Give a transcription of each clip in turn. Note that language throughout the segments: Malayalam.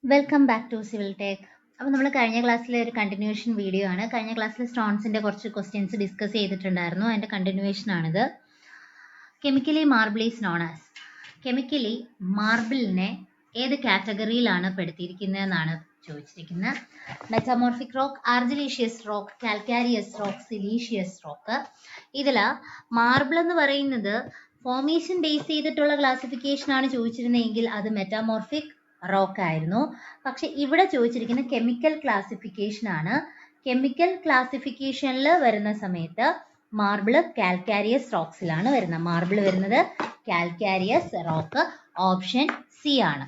Welcome back to civil tech. അപ്പോൾ നമ്മൾ കഴിഞ്ഞ ക്ലാസ്സിലെ ഒരു കണ്ടിന്യൂഷൻ വീഡിയോ ആണ്. കഴിഞ്ഞ ക്ലാസ്സിൽ സ്റ്റോൺസിൻ്റെ കുറച്ച് ക്വസ്റ്റ്യൻസ് ഡിസ്കസ് ചെയ്തിട്ടുണ്ടായിരുന്നു. അതിൻ്റെ കണ്ടിന്യൂവേഷൻ ആണിത്. Chemically marble is known as. Chemically മാർബിളിനെ ഏത് കാറ്റഗറിയിലാണ് പെടുത്തിയിരിക്കുന്നതെന്നാണ് ചോദിച്ചിരിക്കുന്നത്. Metamorphic rock, argillaceous rock, calcareous rock, siliceous rock. ഇതിൽ മാർബിൾ എന്ന് പറയുന്നത് ഫോർമേഷൻ ബേസ് ചെയ്തിട്ടുള്ള ക്ലാസിഫിക്കേഷൻ ആണ് ചോദിച്ചിരുന്നതെങ്കിൽ അത് മെറ്റാമോർഫിക് റോക്ക് ആയിരുന്നു. പക്ഷെ ഇവിടെ ചോദിച്ചിരിക്കുന്ന കെമിക്കൽ ക്ലാസിഫിക്കേഷൻ ആണ്. കെമിക്കൽ ക്ലാസിഫിക്കേഷനിൽ വരുന്ന സമയത്ത് മാർബിള് കാൽക്കാരിയസ് റോക്സിലാണ് വരുന്നത്. മാർബിൾ വരുന്നത് കാൽക്കാരിയസ് റോക്ക്, ഓപ്ഷൻ സി ആണ്.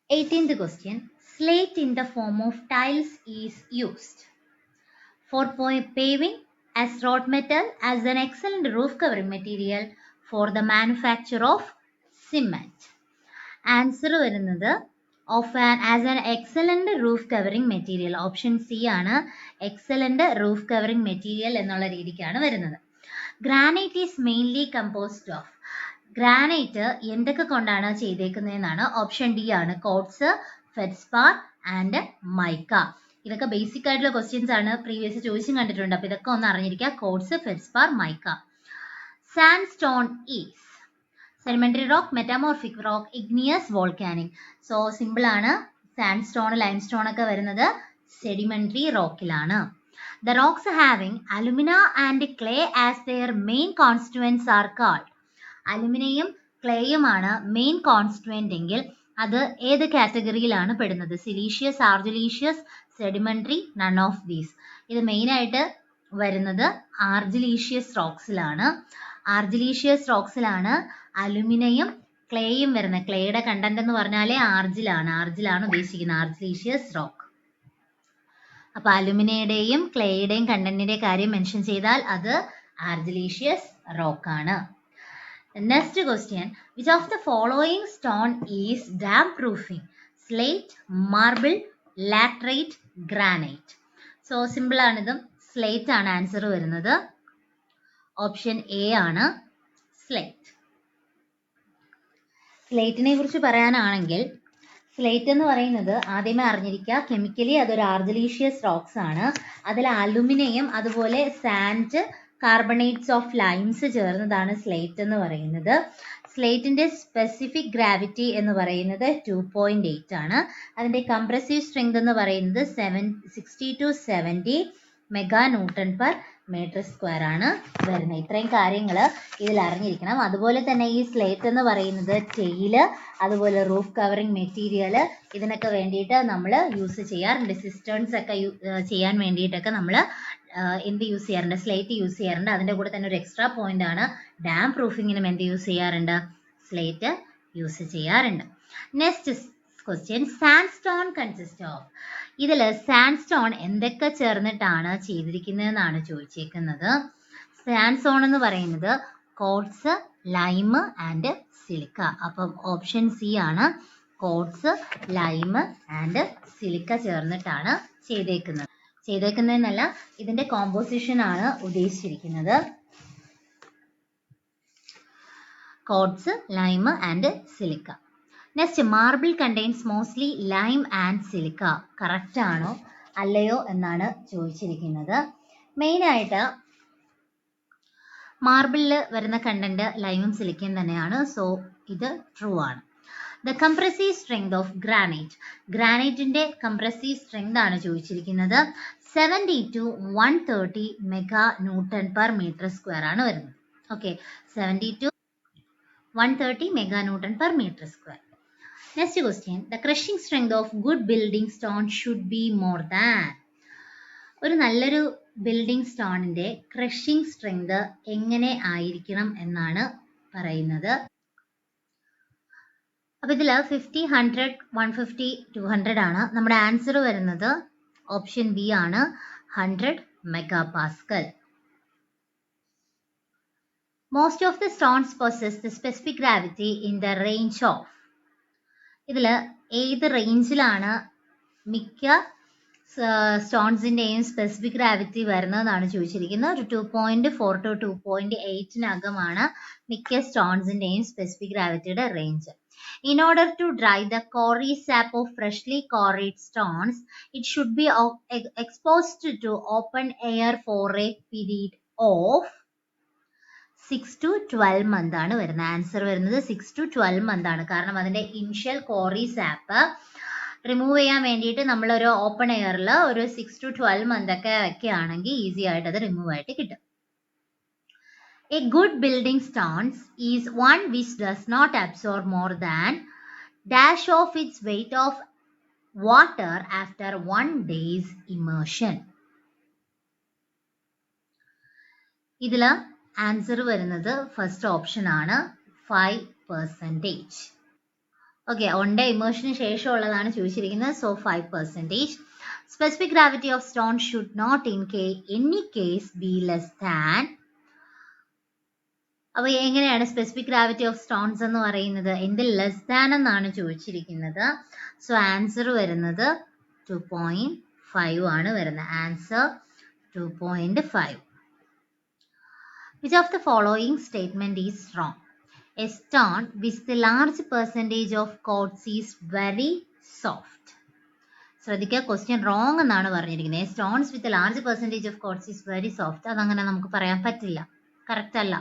Eighteenth question. Slate in the form of tiles is used for paving, as wrought metal, as an excellent roof covering material for the manufacture of cement. Answer വരുന്നത് as an excellent roof covering material. Option C ആണ്. എക്സലന്റ് റൂഫ് കവറിംഗ് മെറ്റീരിയൽ എന്നുള്ള രീതിക്കാണ് വരുന്നത്. Granite is mainly composed of. Granite എന്തൊക്കെ കൊണ്ടാണ് ചെയ്തേക്കുന്നതെന്നാണ്. ഓപ്ഷൻ ഡി ആണ്. Quartz, feldspar and mica. ഇതൊക്കെ ബേസിക് ആയിട്ടുള്ള ക്വസ്റ്റ്യൻസ് ആണ്. പ്രീവിയസ് ചോദിച്ചും കണ്ടിട്ടുണ്ട്. അപ്പോൾ ഇതൊക്കെ ഒന്ന് അറിഞ്ഞിരിക്കുക. Quartz, feldspar, mica. Sandstone is sedimentary rock, metamorphic rock, igneous, volcanic. So simple ആണ്. സാൻഡ്സ്റ്റോൺ, ലൈംസ്റ്റോൺ ഒക്കെ വരുന്നത് സെഡിമെന്ററി റോക്കിലാണ്. The rocks having alumina and clay as their main constituents are called. അലുമിനയും ക്ലേയുമാണ് മെയിൻ കോൺസ്റ്റുവന്റ് എങ്കിൽ അത് ഏത് കാറ്റഗറിയിലാണ് പെടുന്നത്? Siliceous, argillaceous, sedimentary, none of these. ഇത് മെയിനായിട്ട് വരുന്നത് ആർജിലീഷ്യസ് റോക്സിലാണ്. ആർജിലീഷ്യസ് റോക്സിലാണ് അലുമിനയും ക്ലേയും വരുന്നത്. ക്ലേയുടെ കണ്ടന്റ് എന്ന് പറഞ്ഞാൽ ആർജിലാണ് ഉദ്ദേശിക്കുന്നത്. ആർജിലീഷ്യസ് റോക്ക്. അപ്പോൾ അലുമിനയുടെയും ക്ലേയുടെയും കണ്ടന്റിന്റെ കാര്യം മെൻഷൻ ചെയ്താൽ അത് ആർജിലീഷ്യസ് റോക്ക് ആണ്. Next question. Which of the following stone is damp proofing? Slate, marble, laterite, granite. So simple ആണിതും. സ്ലേറ്റ് ആണ് ആൻസർ വരുന്നത്. ഓപ്ഷൻ എ ആണ് സ്ലേറ്റ്. സ്ലേറ്റിനെ കുറിച്ച് പറയാനാണെങ്കിൽ സ്ലേറ്റ് എന്ന് പറയുന്നത് ആദ്യമേ അറിഞ്ഞിരിക്കുക, കെമിക്കലി അതൊരു ആർജിലീഷ്യസ് റോക്സ് ആണ്. അതിൽ അലുമിനിയം അതുപോലെ സാൻഡ്, കാർബണേറ്റ്സ് ഓഫ് ലൈംസ് ചേർന്നതാണ് സ്ലേറ്റ് എന്ന് പറയുന്നത്. സ്ലേറ്റിന്റെ സ്പെസിഫിക് ഗ്രാവിറ്റി എന്ന് പറയുന്നത് 2.8 ആണ്. അതിന്റെ കംപ്രസീവ് സ്ട്രെങ്ത് എന്ന് പറയുന്നത് 60 to 70 mega newton per metre square ആണ് വരുന്നത്. ഇത്രയും കാര്യങ്ങൾ ഇതിൽ അറിഞ്ഞിരിക്കണം. അതുപോലെ തന്നെ ഈ സ്ലേറ്റ് എന്ന് പറയുന്നത് ടെയില്, അതുപോലെ റൂഫ് കവറിംഗ് മെറ്റീരിയൽ, ഇതിനൊക്കെ വേണ്ടിയിട്ട് നമ്മൾ യൂസ് ചെയ്യാറുണ്ട്. സിസ്റ്റേൺസ് ഒക്കെ ചെയ്യാൻ വേണ്ടിയിട്ടൊക്കെ നമ്മൾ എന്ത് യൂസ് ചെയ്യാറുണ്ട്? സ്ലേറ്റ് യൂസ് ചെയ്യാറുണ്ട്. അതിൻ്റെ കൂടെ തന്നെ ഒരു എക്സ്ട്രാ പോയിന്റ് ആണ്, ഡാം പ്രൂഫിങ്ങിനും എന്ത് യൂസ് ചെയ്യാറുണ്ട്? സ്ലേറ്റ് യൂസ് ചെയ്യാറുണ്ട്. Next question. Sandstone consist of. ഇതിൽ സാൻഡ്സ്റ്റോൺ എന്തൊക്കെ ചേർന്നിട്ടാണ് ചെയ്തിരിക്കുന്നതെന്നാണ് ചോദിച്ചേക്കുന്നത്. സാൻഡ്സ്റ്റോൺ എന്ന് പറയുന്നത് കോട്സ്, ലൈം ആൻഡ് സിലിക്ക. അപ്പം ഓപ്ഷൻ സി ആണ്. കോട്സ്, ലൈം ആൻഡ് സിലിക്ക ചേർന്നിട്ടാണ് ചെയ്തേക്കുന്നതെന്നല്ല, ഇതിന്റെ കോമ്പോസിഷൻ ആണ് ഉദ്ദേശിച്ചിരിക്കുന്നത്. Quartz, lime and silica. Next, marble contains mostly lime and silica. Correct ആണോ അല്ലയോ എന്നാണ് ചോദിച്ചിരിക്കുന്നത്. മെയിനായിട്ട് മാർബിളിൽ വരുന്ന കണ്ടന്റ് ലൈമും സിലിക്കയും തന്നെയാണ്. സോ ഇത് ട്രൂ ആണ്. The compressive strength of granite. ഗ്രാനൈറ്റിന്റെ കംപ്രസീവ് സ്ട്രെങ്ത് ആണ് ചോദിച്ചിരിക്കുന്നത്. 70 to 130 mega newton per metre square ആണ് വരുന്നത്. Okay, 70 to 130 mega newton per metre square. Next question. The crushing strength of good building stone should be more than. ഒരു നല്ലൊരു ബിൽഡിംഗ് സ്റ്റോണിന്റെ ക്രഷിംഗ് സ്ട്രെങ്ത് എങ്ങനെ ആയിരിക്കണം എന്നാണ് പറയുന്നത്. അപ്പൊ ഇതിൽ 50, 100, 150, 200 ആണ്. നമ്മുടെ ആൻസർ വരുന്നത് ഓപ്ഷൻ ബി ആണ്, 100 mega Pascal. Most of the stones possess the specific gravity in the range of. ഇതിൽ ഏത് റേഞ്ചിലാണ് മിക്ക സ്റ്റോൺസിൻ്റെയും സ്പെസിഫിക് ഗ്രാവിറ്റി വരുന്നതെന്നാണ് ചോദിച്ചിരിക്കുന്നത്. ഒരു 2.4 to 2.8 മിക്ക സ്റ്റോൺസിൻ്റെയും സ്പെസിഫിക് ഗ്രാവിറ്റിയുടെ range. In order to dry the quarry sap of freshly quarried stones, it should be exposed to open air for a period of 6 to 12 months ആണ് വരുന്നത്. ആൻസർ വരുന്നത് 6 to 12 months ആണ്. കാരണം അതിൻ്റെ ഇനിഷ്യൽ ക്വാറി സാപ്പ് റിമൂവ് ചെയ്യാൻ വേണ്ടിയിട്ട് നമ്മളൊരു ഓപ്പൺ എയറിൽ ഒരു 6 to 12 months ഒക്കെ വയ്ക്കുകയാണെങ്കിൽ ഈസി ആയിട്ട് അത് റിമൂവ് ആയിട്ട് കിട്ടും. A good building stones is one which does not absorb more than dash of its weight of water after 1 day's immersion. ഇതിൽ ആൻസർ വരുന്നത് ഫസ്റ്റ് ഓപ്ഷൻ ആണ് 5%. ഓക്കെ, 1 day ഇമേഴ്ഷന് ശേഷമുള്ളതാണ് ചോദിച്ചിരിക്കുന്നത്. So 5%. Specific gravity of stone should not in any case be less than. അപ്പോൾ എങ്ങനെയാണ് സ്പെസിഫിക് ഗ്രാവിറ്റി ഓഫ് സ്റ്റോൺസ് എന്ന് പറയുന്നത്? എന്ത് ലെസ് ദാൻ എന്നാണ് ചോദിച്ചിരിക്കുന്നത്. സോ ആൻസർ വരുന്നത് 2.5 ആണ് വരുന്നത്. Answer 2.5. Which of the following statement is wrong? A stone with the large percentage of quartz is very soft. ശ്രദ്ധിക്കുക, ക്വസ്റ്റ്യൻ റോങ് എന്നാണ് പറഞ്ഞിരിക്കുന്നത്. Stones with large percentage of coats is very soft. അതങ്ങനെ നമുക്ക് പറയാൻ പറ്റില്ല, കറക്റ്റ് അല്ല.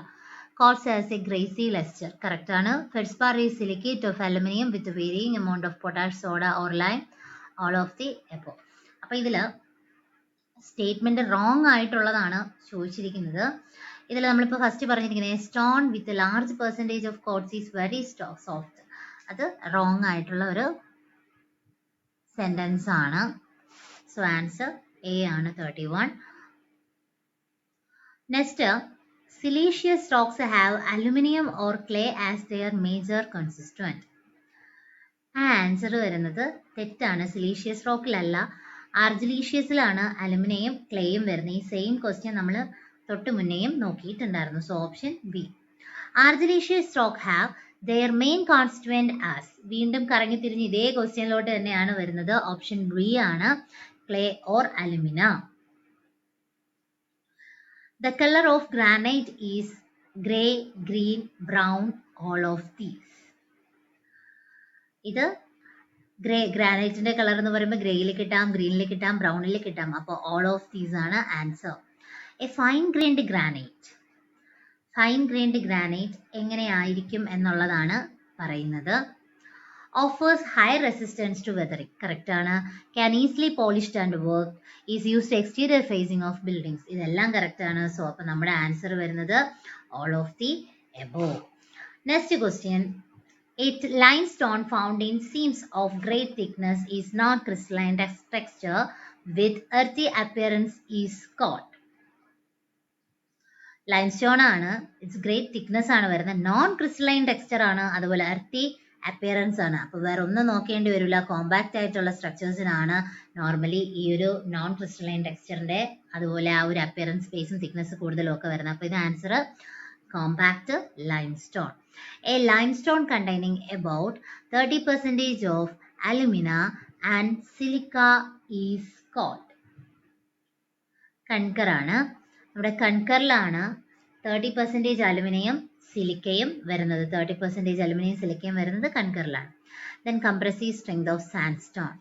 Quartz has a grassy luster. Correct ആണ്. Feldspar is silicate of aluminum with varying amount of potash, soda or lime. All of the above. അപ്പോൾ ഇതിൽ സ്റ്റേറ്റ്മെന്റ് റോങ് ആയിട്ടുള്ളതാണ് ചോദിച്ചിരിക്കുന്നത്. ഇതിൽ നമ്മളിപ്പോൾ ഫസ്റ്റ് പറഞ്ഞിരിക്കുന്നത് stone with large percentage of coats is very soft. അത് റോങ് ആയിട്ടുള്ള ഒരു സെന്റൻസ് ആണ്. സോ ആൻസർ എ ആണ് 31. Next, Siliceous rocks have aluminum or clay as their major constituent. Answer വരുന്നത് തെറ്റാണ്. സിലീഷ്യസ് റോക്കിലല്ല, ആർജിലീഷ്യസിലാണ് അലുമിനിയം ക്ലേയും വരുന്നത്. ഈ സെയിം ക്വസ്റ്റ്യൻ നമ്മൾ തൊട്ട് മുന്നേയും നോക്കിയിട്ടുണ്ടായിരുന്നു. So option B. Argillaceous rock have their main constituent as. വീണ്ടും കറങ്ങി തിരിഞ്ഞ് ഇതേ ക്വസ്റ്റ്യനിലോട്ട് തന്നെയാണ് വരുന്നത്. ഓപ്ഷൻ ബി ആണ്, clay or alumina. The color of granite is grey, green, brown, all of these. ഇത് ഗ്രാനൈറ്റിന്റെ കളർ എന്ന് പറയുമ്പോൾ ഗ്രേയിൽ കിട്ടാം, ഗ്രീനിൽ കിട്ടാം, ബ്രൗണിൽ കിട്ടാം. അപ്പോൾ ഓൾ ഓഫ് ദീസ് ആണ് answer. A fine grained granite. Fine grained granite എങ്ങനെയായിരിക്കും എന്നുള്ളതാണ് പറയുന്നത്. Offers high resistance to weathering. Correct ആണ്. Can easily polished and worked. Is used exterior facing of buildings. ഇതെല്ലാം കറക്റ്റ് ആണ്. സോ അപ്പോൾ നമ്മുടെ ആൻസർ വരുന്നത് all of the above. Next question. It limestone found in seams of great thickness is not crystalline texture with earthy appearance is called. Limestone ആണ്, ഇറ്റ്സ് ഗ്രേറ്റ് തിക്നെസ് ആണ് വരുന്നത്, നോൺ ക്രിസ്റ്റലൈൻ ടെക്സ്ചർ ആണ്, അതുപോലെ എർത്തി അപ്പിയറൻസ് ആണ്. അപ്പോൾ വേറെ ഒന്നും നോക്കേണ്ടി വരില്ല. കോമ്പാക്റ്റ് ആയിട്ടുള്ള സ്ട്രക്ചേഴ്സിനാണ് നോർമലി ഈ ഒരു നോൺ ക്രിസ്റ്റലൈൻ ടെക്സ്ചറിന്റെ അതുപോലെ ആ ഒരു അപ്പിയറൻസ് സ്പേസും തിക്നെസ് കൂടുതലും ഒക്കെ വരുന്നത്. അപ്പോൾ ഇത് answer compact limestone. A limestone containing about 30% of alumina and silica is called. Kankar ആണ്. നമ്മുടെ കൺകറിലാണ് 30% അലുമിനിയം സിലിക്കയും വരുന്നത്. 30% അലുമിനിയം സിലിക്കയും വരുന്നത് കൺകറിലാണ്. Then compressive strength of sandstone.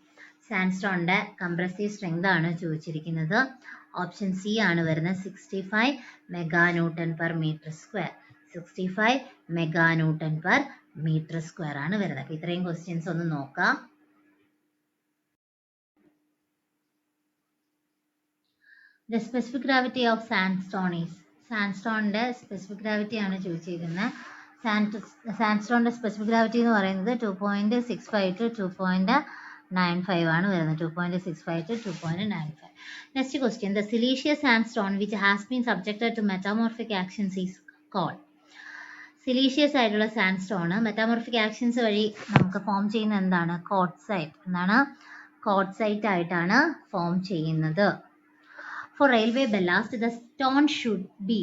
സാൻഡ്സ്റ്റോണിന്റെ കംപ്രസീവ് സ്ട്രെങ്ത് ആണ് ചോദിച്ചിരിക്കുന്നത്. ഓപ്ഷൻ സി ആണ് വരുന്നത് 65 MN/m². 65 MN/m² ആണ് വരുന്നത്. അപ്പോൾ ഇത്രയും ക്വസ്റ്റ്യൻസ് ഒന്ന് നോക്കാം. The specific gravity of sandstone is. സാൻഡ്സ്റ്റോണിന്റെ സ്പെസിഫിക് ഗ്രാവിറ്റി ആണ് ചോദിച്ചിരിക്കുന്നത്. സാൻഡ്സ്റ്റോണിന്റെ സ്പെസിഫിക് ഗ്രാവിറ്റി എന്ന് പറയുന്നത് 2.65 to 2.95 ആണ് വരുന്നത്. 2.65 to 2.95. Next question. The siliceous sandstone which has been subjected to metamorphic actions is called. Siliceous ആയിട്ടുള്ള സാൻഡ്സ്റ്റോൺ മെറ്റാമോർഫിക് ആക്ഷൻസ് വഴി നമുക്ക് ഫോം ചെയ്യുന്ന എന്താണ്? ക്വാർട്സൈറ്റ്. എന്താണ്? ക്വാർട്സൈറ്റ് ആയിട്ടാണ് ഫോം ചെയ്യുന്നത്. For railway ballast, the stone should be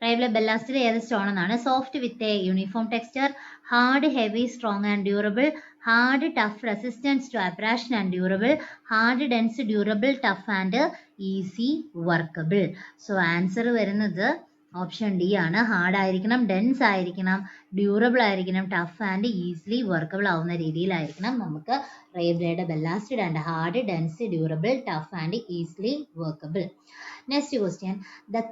റൈവ്ലെ ബെല്ലാസ്റ്റിൽ ഏത് സ്റ്റോൺ എന്നാണ്? Soft with a uniform texture, hard heavy strong and durable, hard tough resistance to abrasion and durable, hard dense durable tough and easy workable. So answer വരുന്നത് ഓപ്ഷൻ ഡി ആണ്. ഹാർഡ് ആയിരിക്കണം, ഡെൻസ് ആയിരിക്കണം, ഡ്യൂറബിൾ ആയിരിക്കണം, ടഫ് ആൻഡ് ഈസിലി വർക്കബിൾ ആവുന്ന രീതിയിലായിരിക്കണം നമുക്ക് റൈവ്ലെയുടെ ബെല്ലാസ്റ്റ് ഇടേണ്ട. Hard, dense, durable, tough and easily workable. Next question. The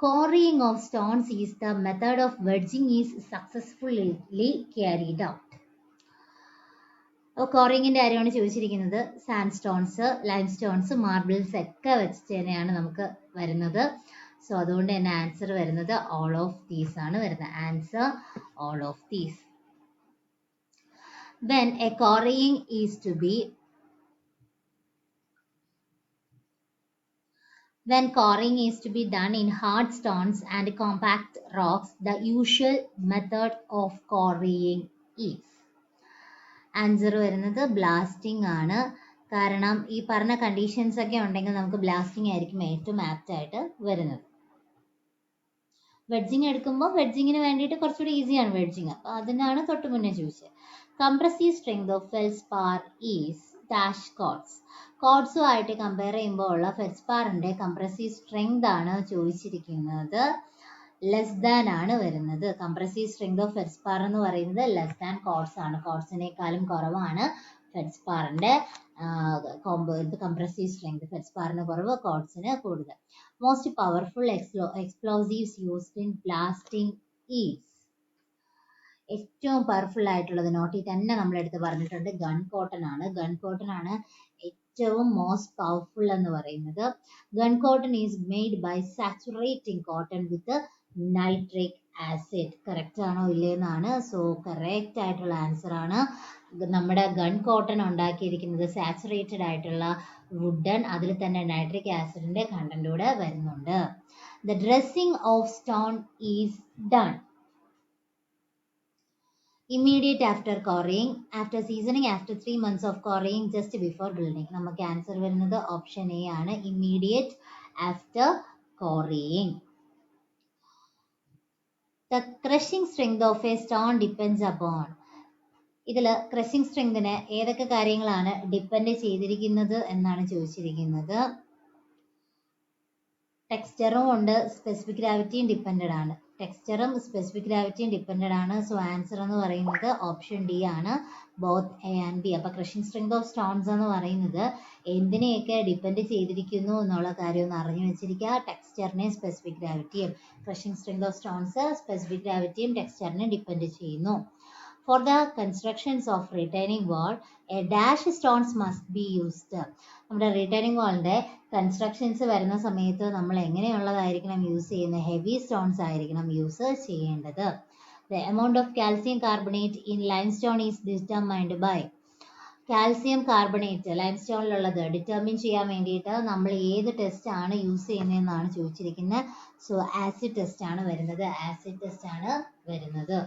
quarrying of stones is the method of wedging is successfully carried out. അപ്പോൾ കോറിങ്ങിൻ്റെ കാര്യമാണ് ചോദിച്ചിരിക്കുന്നത്. Sand stones, lime stones, marbles ഒക്കെ വെച്ചിട്ട് തന്നെയാണ് നമുക്ക് വരുന്നത്. സോ അതുകൊണ്ട് തന്നെ ആൻസർ വരുന്നത് ഓൾ ഓഫ് ദീസ് ആണ് വരുന്നത്. Answer all of these. When a quarrying is to be When quarrying is to be done in hard stones and compact rocks, the usual method of quarrying is. Answer വരുന്നത് ബ്ലാസ്റ്റിംഗ് ആണ്. കാരണം ഈ പറഞ്ഞ കണ്ടീഷൻസ് ഒക്കെ ഉണ്ടെങ്കിൽ നമുക്ക് ബ്ലാസ്റ്റിംഗ് ആയിരിക്കും ഏറ്റവും ആപ്റ്റ് ആയിട്ട് വരുന്നത്. വെഡ്ജിങ് എടുക്കുമ്പോൾ വെഡ്ജിങ്ങിന് വേണ്ടിയിട്ട് കുറച്ചുകൂടി ഈസിയാണ് വെഡ്ജിങ്. അപ്പോൾ അതിനാണ് തൊട്ട് മുന്നേ ചോദിച്ചത്. Compressive strength of feldspar is dash quartz. കോഡ്സുമായിട്ട് കമ്പയർ ചെയ്യുമ്പോൾ ഉള്ള ഫെൽസ്പാറിൻ്റെ കംപ്രസീവ് സ്ട്രെങ്ത് ആണ് ചോദിച്ചിരിക്കുന്നത്. ലെസ് ദാൻ ആണ് വരുന്നത്. കംപ്രസീവ് സ്ട്രെങ്ത് ഓഫ് ഫെൽസ്പാർ എന്ന് പറയുന്നത് ലെസ് ദാൻ കോഡ്സ് ആണ്. കോഡ്സിനേക്കാളും കുറവാണ് ഫെൽസ്പാറിൻ്റെ കംപ്രസീവ് സ്ട്രെങ്ത്. ഫെൽസ്പാറിന് കുറവ്, കോഡ്സിന് കൂടുതൽ. Most powerful explosives used in blasting is. ഏറ്റവും പവർഫുൾ ആയിട്ടുള്ളത് നോട്ടിൽ തന്നെ നമ്മളെടുത്ത് പറഞ്ഞിട്ടുണ്ട് ഗൺ കോട്ടൺ ആണ്. ഗൺ കോട്ടൺ ആണ് ഏറ്റവും മോസ്റ്റ് പവർഫുൾ എന്ന് പറയുന്നത്. Gun cotton is made by saturating cotton with nitric acid. Correct ആണോ ഇല്ലേന്നാണ്. സോ കറക്റ്റ് ആയിട്ടുള്ള ആൻസർ ആണ്. നമ്മുടെ ഗൺ കോട്ടൺ ഉണ്ടാക്കിയിരിക്കുന്നത് സാച്ചുറേറ്റഡ് ആയിട്ടുള്ള വുഡൻ, അതിൽ തന്നെ നൈട്രിക് ആസിഡിന്റെ കണ്ടന്റൂടെ വരുന്നുണ്ട്. The dressing of stone is done immediate after quarrying, after seasoning, after 3 months of quarrying, just before building. നമുക്ക് ആൻസർ വരുന്നത് ഓപ്ഷൻ എ ആണ്, immediate after quarrying. The crushing strength of a stone depends upon. ഇതിൽ ക്രഷിംഗ് സ്ട്രെങ്തിന് ഏതൊക്കെ കാര്യങ്ങളാണ് ഡിപ്പെൻഡ് ചെയ്തിരിക്കുന്നത് എന്നാണ് ചോദിച്ചിരിക്കുന്നത്. ടെക്സ്ചറും ഉണ്ട്, സ്പെസിഫിക് ഗ്രാവിറ്റിയും ഡിപ്പെൻഡഡ് ആണ്. ടെക്സ്ചറും സ്പെസിഫിക് ഗ്രാവിറ്റിയും ഡിപ്പെൻഡഡ് ആണ്. സോ ആൻസർ എന്ന് പറയുന്നത് ഓപ്ഷൻ ഡി ആണ്, ബോത്ത് എ ആൻഡ് ബി. അപ്പോൾ ക്രഷിംഗ് സ്ട്രെങ്ത് ഓഫ് സ്റ്റോൺസ് എന്ന് പറയുന്നത് എന്തിനെയൊക്കെ ഡിപ്പെൻഡ് ചെയ്തിരിക്കുന്നു എന്നുള്ള കാര്യം ഒന്ന് അറിഞ്ഞു വെച്ചിരിക്കുക. ടെക്സ്ചറിനെയും സ്പെസിഫിക് ഗ്രാവിറ്റിയും. Crushing strength of stones specific ഗ്രാവിറ്റിയും ടെക്സ്ചറിനെയും ഡിപ്പെൻഡ് ചെയ്യുന്നു. For the constructions of retaining wall, a dash stones must be used. നമ്മുടെ റിട്ടേണിംഗ് വാളിൻ്റെ കൺസ്ട്രക്ഷൻസ് വരുന്ന സമയത്ത് നമ്മൾ എങ്ങനെയുള്ളതായിരിക്കണം യൂസ് ചെയ്യുന്നത്? ഹെവി സ്റ്റോൺസ് ആയിരിക്കണം യൂസ് ചെയ്യേണ്ടത്. The amount of calcium carbonate in limestone is determined by. Calcium carbonate ലൈംസ്റ്റോണിലുള്ളത് ഡിറ്റർമിൻ ചെയ്യാൻ വേണ്ടിയിട്ട് നമ്മൾ ഏത് ടെസ്റ്റ് ആണ് യൂസ് ചെയ്യുന്നതെന്നാണ് ചോദിച്ചിരിക്കുന്നത്. സോ ആസിഡ് ടെസ്റ്റ് ആണ് വരുന്നത്. ആസിഡ് ടെസ്റ്റ് ആണ് വരുന്നത്.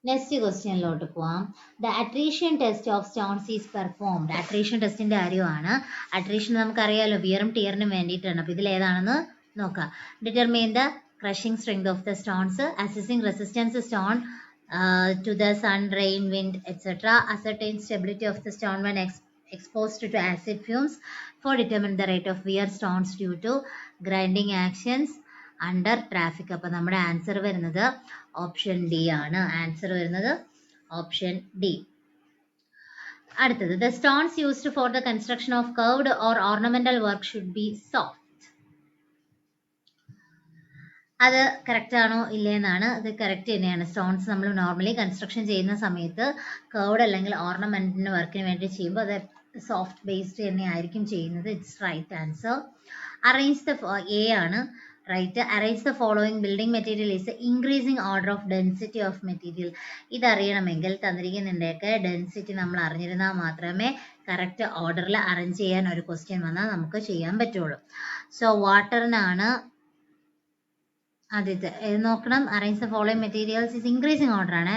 നെക്സ്റ്റ് ക്വസ്റ്റ്യനിലോട്ട് പോവാം. The attrition test of stones is performed. Attrition ടെസ്റ്റിന്റെ കാര്യമാണ്. അട്രീഷൻ നമുക്കറിയാലോ വിയറും ടിയറിനും വേണ്ടിയിട്ടാണ്. അപ്പോൾ ഇതിൽ ഏതാണെന്ന് നോക്കാം. Determine the crushing strength of the stones, assessing resistance stone to the sun, rain, wind, etc. Ascertain stability of the stone when exposed to acid fumes. For determine the rate of wear stones due to grinding actions under traffic. അപ്പോൾ നമ്മുടെ ആൻസർ വരുന്നത് ഓപ്ഷൻ ഡി ആണ്. ആൻസർ വരുന്നത് ഓപ്ഷൻ ഡി. അടുത്തത് the stones used for the construction of curved or ornamental work should be soft. അത് കറക്റ്റ് ആണോ ഇല്ലേന്നാണ്. അത് കറക്റ്റ് തന്നെയാണ്. സ്റ്റോൺസ് നമ്മൾ നോർമലി കൺസ്ട്രക്ഷൻ ചെയ്യുന്ന സമയത്ത് കർവ്ഡ് അല്ലെങ്കിൽ ഓർണമെന്റിന് വർക്കിന് വേണ്ടി ചെയ്യുമ്പോൾ അത് സോഫ്റ്റ് ബേസ്ഡ് തന്നെ ആയിരിക്കും ചെയ്യുന്നത്. It's right answer. Arrange the A ആണ് right. Arrange the following building material is increasing order of density of material. ഇതറിയണമെങ്കിൽ തന്നിരിക്കുന്നതിൻ്റെയൊക്കെ ഡെൻസിറ്റി നമ്മൾ അറിഞ്ഞിരുന്നാൽ മാത്രമേ കറക്റ്റ് ഓർഡറിൽ അറേഞ്ച് ചെയ്യാൻ ഒരു ക്വസ്റ്റ്യൻ വന്നാൽ നമുക്ക് ചെയ്യാൻ പറ്റുള്ളൂ. സോ വാട്ടറിനാണ് ആദ്യത്തെ നോക്കണം. Arrange the following materials is increasing order ആണ്.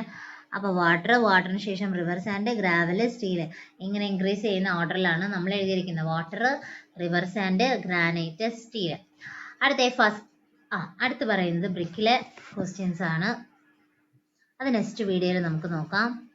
അപ്പോൾ വാട്ടറിന് ശേഷം റിവർ സാൻഡ്, ഗ്രാവൽ, സ്റ്റീൽ ഇങ്ങനെ ഇൻക്രീസ് ചെയ്യുന്ന ഓർഡറിലാണ് നമ്മൾ എഴുതിയിരിക്കുന്നത്. Water, river sand, granite, steel. അടുത്ത അടുത്ത് പറയുന്നത് ബ്രിക്കിലെ ക്വസ്റ്റ്യൻസ് ആണ്. അത് നെക്സ്റ്റ് വീഡിയോയിൽ നമുക്ക് നോക്കാം.